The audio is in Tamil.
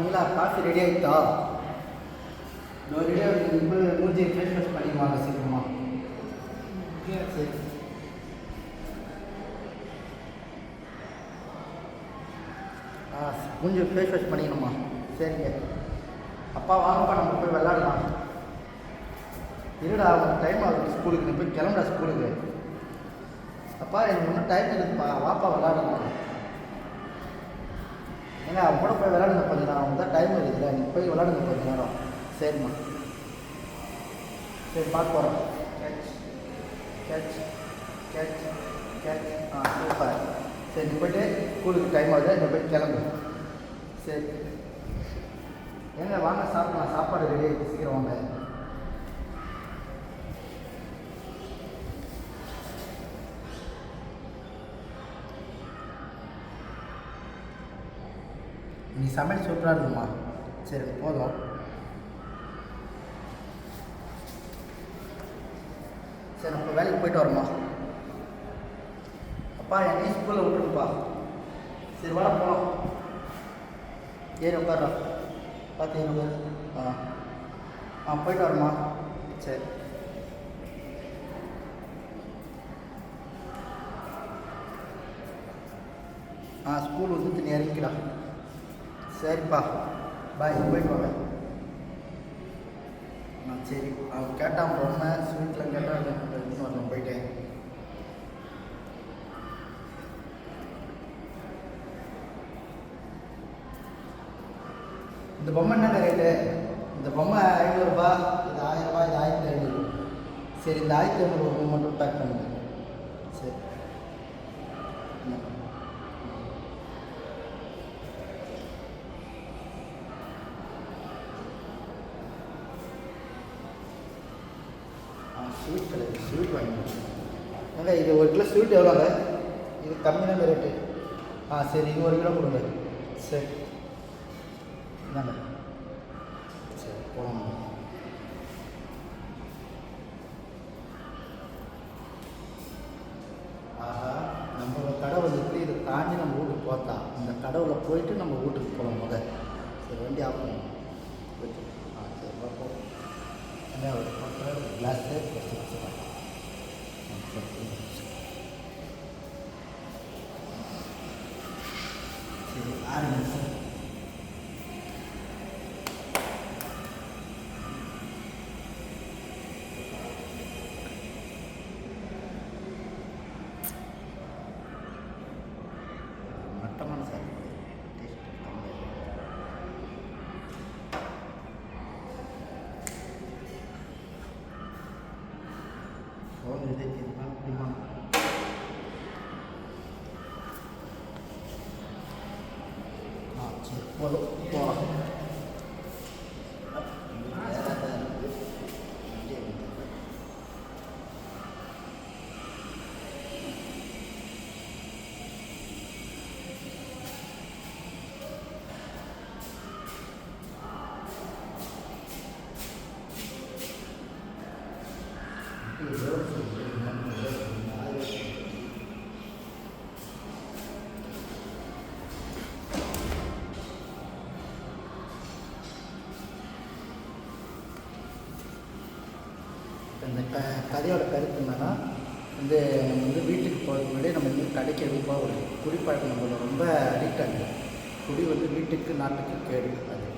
நீலா காஃபி ரெடி ஆகிட்டா? இன்னொரு ரெடியாக இப்போ மூஞ்சி ஃபேஸ் வாஷ் பண்ணிடுவாங்க சீக்கிரமா. சரி மூஞ்சி ஃபேஸ் வாஷ் பண்ணிக்கணுமா? சரிங்க. அப்பா வாங்கப்பா, நம்ம போய் விளாடலாம். இருடா, அவனுக்கு டைம் ஆகுது ஸ்கூலுக்கு. நீ போய் கிளம்புடா ஸ்கூலுக்கு. அப்பா எனக்கு இன்னும் டைம் இருக்குதுப்பா, வாப்பா விளாடலாம். ஏங்க அவன் கூட போய் விளாடுங்க கொஞ்சம் நேரம். அவனுக்கு தான் டைம் இருக்குதுல்ல, நீங்கள் போய் விளாடுங்க கொஞ்சம் நேரம். சரிம்மா, சரி பார்க்க போகிறோம். Catch catch catch catch. Super. சரி நீ போய்ட்டு ஸ்கூலுக்கு டைம் ஆகுது, நீ போய் கிளம்பு. சரி ஏங்க வாங்க சாப்பிடலாம், சாப்பாடு ரெடி ஆகிட்டு, சீக்கிரம் வாங்க. நீ சமையல் சூப்பராக இருக்குமா? சரி போதும். சரி நம்ம வேலைக்கு போயிட்டு வரோம்மா. அப்பா என்னையும் ஸ்கூலில் விட்டுருப்பா. சரி வர போகலாம். ஏறி உட்கார்றா, பார்த்து ஏறி உட்காரு. போயிட்டு வரோம்மா. சரி ஸ்கூல் வந்து நீ இறங்கிக்கிறா. சரிப்பா பாய், போயிட்டு வாங்க. சரி அவன் கேட்டான் ரொம்ப ஸ்வீட்டில் கேட்டால் இன்னும் வரணும், போயிட்டேன். இந்த பொம்மை என்ன ரேட்டு? இந்த பொம்மை 500 ரூபா, இது 1000 ரூபா, இது 1500. சரி இந்த 1500 பொம்மை மட்டும் பேக் பண்ணுங்க. சரி ஸ்வீட் கிடையாது, ஸ்வீட் வாங்கிடுச்சு. ஏங்க இது 1 கிலோ ஸ்வீட் எவ்வளோங்க? இது கம்மியான ரேட்டு. சரி இது 1 கிலோ கொடுங்க. சரி இந்தாங்க. சரி போகலாம். நம்ம கடை வந்துட்டு இதை தாண்டி நம்ம வீட்டுக்கு போத்தா, இந்த கடவுளை போயிட்டு நம்ம வீட்டுக்கு போகலாம் முதல். சரி வண்டி ஆஃப் பண்ணணும். சரி பார்ப்போம். என்ன ஒரு கிளாஸு சரி 6 நிமிஷம். மட்டமான சார் ஃபோன் எதிர்த்துமா அப்படிமா? சரி போதும் போகலாம். இந்த கதையோட கருத்து என்னன்னா வந்து நம்ம வந்து வீட்டுக்கு போகிறதுக்கு முன்னாடி நம்ம வந்து கடைக்கு எதுவும் போகக்கூடாது. குடிப்பழக்கம் நம்மள ரொம்ப அடிக்ட் ஆகுது. குடி வந்து வீட்டுக்கு நாட்டுக்கு கேடு. அது